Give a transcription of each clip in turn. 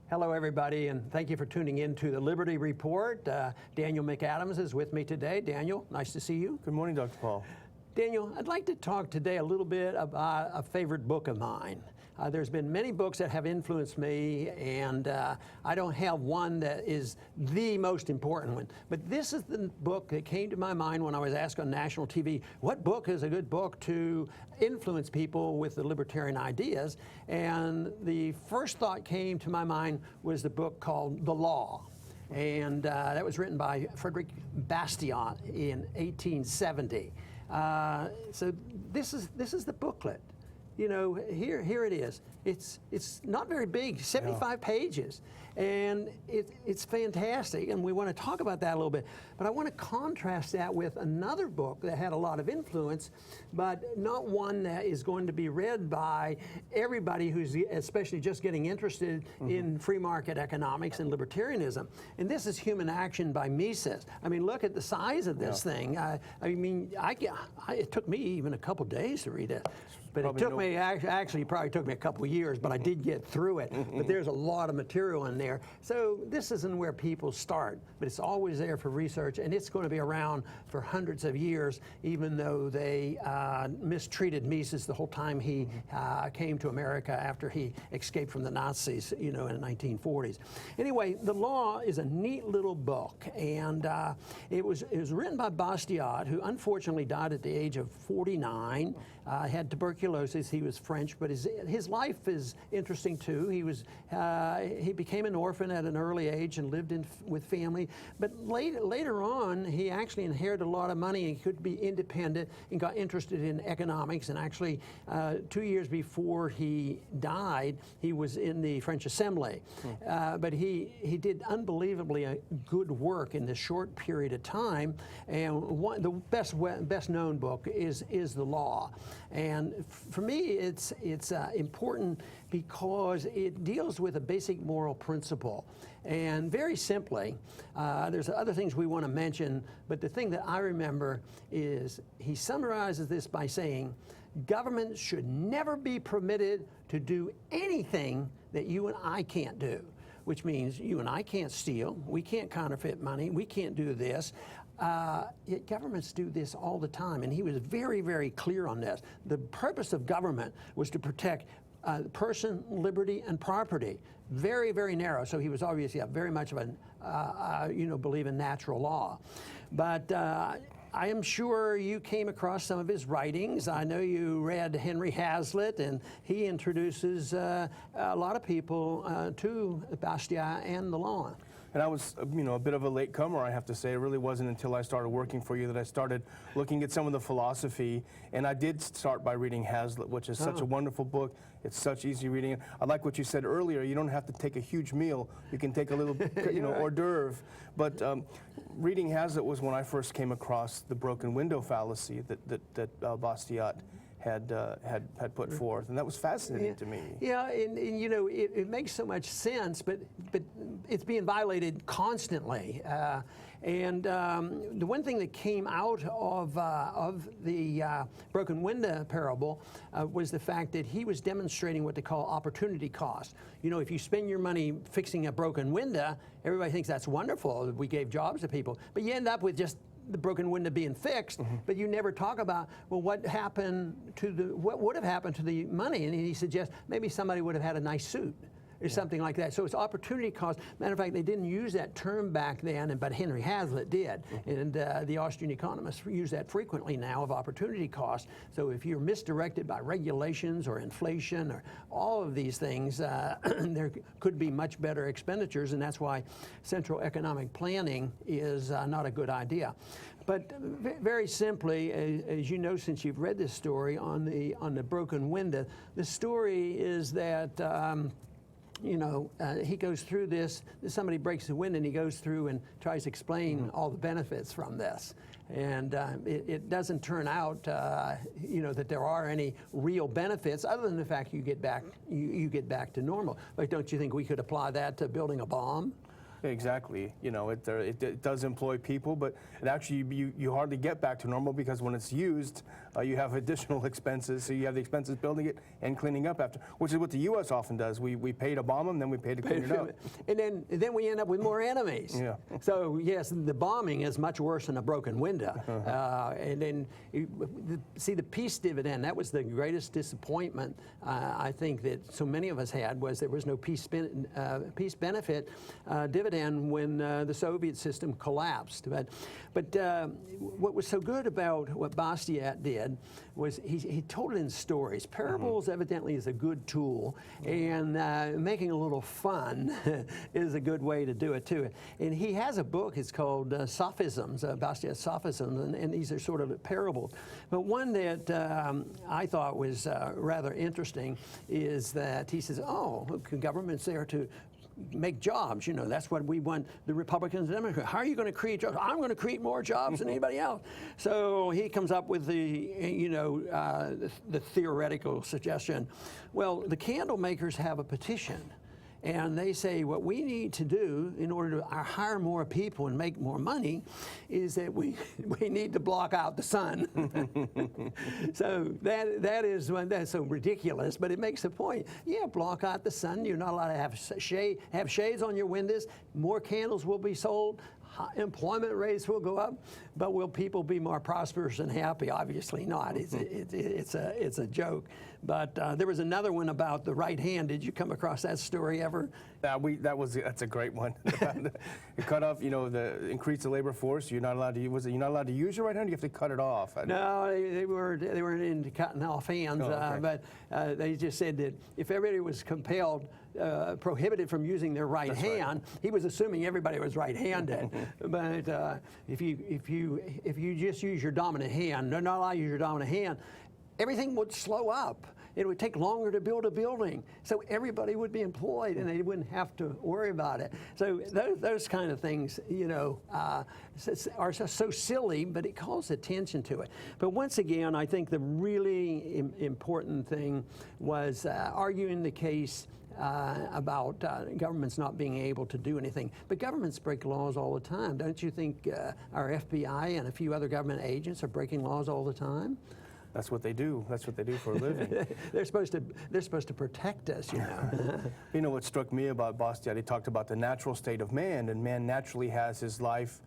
Hello, everybody, and thank you for tuning in to the Liberty Report. Daniel McAdams is with me today. Daniel, nice to see you. Good morning, Dr. Paul. Daniel, I'd like to talk today a little bit about a favorite book of mine. There's been many books that have influenced me, and I don't have one that is the most important one. But this is the book that came to my mind when I was asked on national TV, what book is a good book to influence people with the libertarian ideas? And the first thought came to my mind was the book called The Law. And that was written by Frédéric Bastiat in 1870. So this is the booklet. You know, here it is. It's not very big, 75 pages, and it's fantastic. And we want to talk about that a little bit. But I want to contrast that with another book that had a lot of influence, but not one that is going to be read by everybody who's especially just getting interested in free market economics and libertarianism. And this is Human Action by Mises. I mean, look at the size of this thing. I mean, it took me even a couple days to read it. But it took me, actually, it probably took me a couple of years, but I did get through it. But there's a lot of material in there. So this isn't where people start, but it's always there for research, and it's going to be around for hundreds of years, even though they mistreated Mises the whole time he came to America after he escaped from the Nazis, you know, in the 1940s. Anyway, The Law is a neat little book, and it was written by Bastiat, who unfortunately died at the age of 49, had tuberculosis. He was French, but his life is interesting too. He became an orphan at an early age and lived with family. But later on, he actually inherited a lot of money and could be independent and got interested in economics. And actually, 2 years before he died, he was in the French Assembly. But he did unbelievably good work in this short period of time. And the best known book is The Law. And for me, it's important because it deals with a basic moral principle. And very simply, there's other things we want to mention, but the thing that I remember is he summarizes this by saying, government should never be permitted to do anything that you and I can't do, which means you and I can't steal, we can't counterfeit money, we can't do this. Yet governments do this all the time, and he was very, very clear on this. The purpose of government was to protect person, liberty, and property. Very, very narrow. So he was obviously very much of a, believe in natural law. But I am sure you came across some of his writings. I know you read Henry Hazlitt, and he introduces a lot of people to Bastiat and The Law. And I was, a bit of a late comer, I have to say. It really wasn't until I started working for you that I started looking at some of the philosophy. And I did start by reading Hazlitt, which is such a wonderful book. It's such easy reading. I like what you said earlier. You don't have to take a huge meal. You can take a little, hors d'oeuvre. But reading Hazlitt was when I first came across the broken window fallacy that Bastiat had put forth, and that was fascinating to me. Yeah, and it makes so much sense, but it's being violated constantly. And the one thing that came out of the broken window parable was the fact that he was demonstrating what they call opportunity cost. You know, if you spend your money fixing a broken window, everybody thinks that's wonderful. We gave jobs to people, but you end up with just the broken window being fixed, but you never talk about, well, what would have happened to the money? And he suggests maybe somebody would have had a nice suit or something like that. So it's opportunity cost. Matter of fact, they didn't use that term back then, but Henry Hazlitt did. And the Austrian economists use that frequently now of opportunity cost. So if you're misdirected by regulations or inflation or all of these things, there could be much better expenditures, and that's why central economic planning is not a good idea. But very simply, as you know, since you've read this story on the broken window, the story is that he goes through this, somebody breaks the window, and he goes through and tries to explain all the benefits from this. And it doesn't turn out, that there are any real benefits other than the fact you get back to normal. Like, don't you think we could apply that to building a bomb? Exactly. You know, it does employ people, but it actually you hardly get back to normal, because when it's used, you have additional expenses. So you have the expenses building it and cleaning up after, which is what the U.S. often does. We pay to bomb them, then we pay to clean it up. And then we end up with more enemies. Yeah. So yes, the bombing is much worse than a broken window. And then see, the peace dividend, that was the greatest disappointment I think that so many of us had, was there was no peace benefit dividend when the Soviet system collapsed. But what was so good about what Bastiat did was he told it in stories. Parables evidently is a good tool, and making a little fun is a good way to do it too. And he has a book, it's called Sophisms, Bastiat's Sophisms, and these are sort of parables. But one that I thought was rather interesting is that he says, oh, look, the government's there to make jobs. You know, that's what we want, the Republicans and Democrats. How are you going to create jobs? I'm going to create more jobs than anybody else. So he comes up with the theoretical suggestion. Well, the candle makers have a petition, and they say what we need to do in order to hire more people and make more money is that we need to block out the sun. So that's so ridiculous, but it makes the point. Yeah, block out the sun. You're not allowed to have shades on your windows. More candles will be sold. Employment rates will go up, but will people be more prosperous and happy? Obviously not. It's a joke. But there was another one about the right hand. Did you come across that story ever? That's a great one. You cut off, increase the labor force. You're not allowed to. You're not allowed to use your right hand. You have to cut it off. No, they weren't into cutting off hands. Okay. But they just said that if everybody was compelled, prohibited from using their right hand, he was assuming everybody was right-handed. But if you just use your dominant hand, they're not allowed to use your dominant hand, everything would slow up. It would take longer to build a building. So everybody would be employed and they wouldn't have to worry about it. So those kind of things, are so silly, but it calls attention to it. But once again, I think the really important thing was arguing the case about governments not being able to do anything. But governments break laws all the time. Don't you think our FBI and a few other government agents are breaking laws all the time? That's what they do. That's what they do for a living. They're supposed to protect us, you know. You know what struck me about Bastiat? He talked about the natural state of man, and man naturally has his life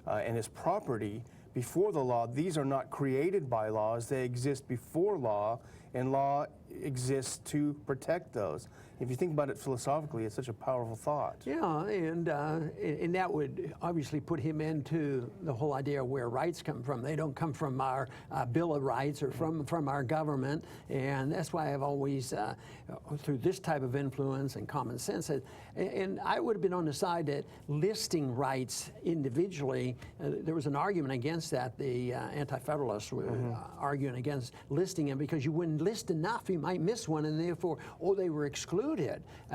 and his property before the law. These are not created by laws. They exist before law, and law exists to protect those. If you think about it philosophically, it's such a powerful thought. Yeah, and that would obviously put him into the whole idea of where rights come from. They don't come from our Bill of Rights or from our government, and that's why I've always, through this type of influence and common sense, and I would have been on the side that listing rights individually, there was an argument against that. The anti-federalists were arguing against listing them because you wouldn't list enough, you might miss one, and therefore, they were excluded.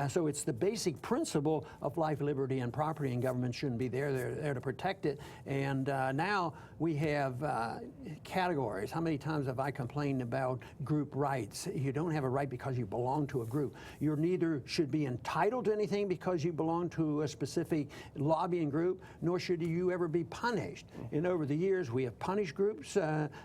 So it's the basic principle of life, liberty, and property, and government shouldn't be there. They're there to protect it. And now we have categories. How many times have I complained about group rights? You don't have a right because you belong to a group. You neither should be entitled to anything because you belong to a specific lobbying group, nor should you ever be punished. And over the years, we have punished groups,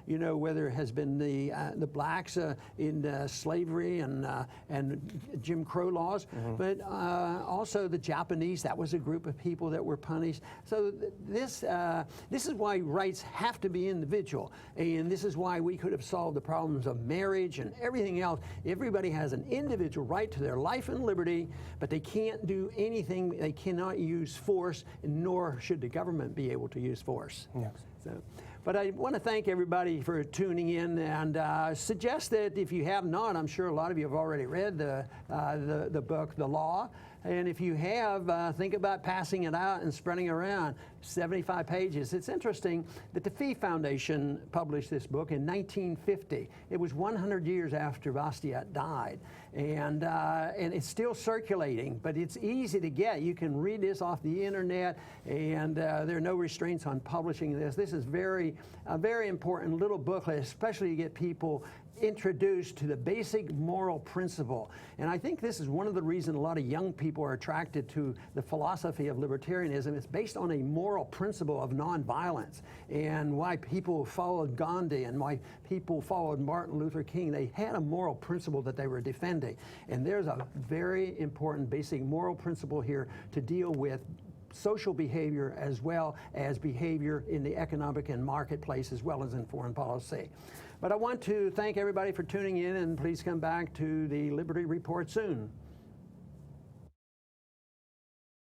whether it has been the blacks in slavery and Jim Crow laws, but also the Japanese. That was a group of people that were punished. So this is why rights have to be individual, and this is why we could have solved the problems of marriage and everything else. Everybody has an individual right to their life and liberty, but they can't do anything. They cannot use force, nor should the government be able to use force. Yes. So. But I want to thank everybody for tuning in, and suggest that if you have not, I'm sure a lot of you have already read the book, The Law. And if you have, think about passing it out and spreading it around. 75 pages. It's interesting that the Fee Foundation published this book in 1950. It was 100 years after Bastiat died. And it's still circulating, but it's easy to get. You can read this off the internet, and there are no restraints on publishing this. This is a very important little booklet, especially to get people introduced to the basic moral principle. And I think this is one of the reasons a lot of young people are attracted to the philosophy of libertarianism. It's based on a moral principle of nonviolence, and why people followed Gandhi and why people followed Martin Luther King. They had a moral principle that they were defending. And there's a very important basic moral principle here to deal with social behavior as well as behavior in the economic and marketplace as well as in foreign policy. But I want to thank everybody for tuning in, and please come back to the Liberty Report soon.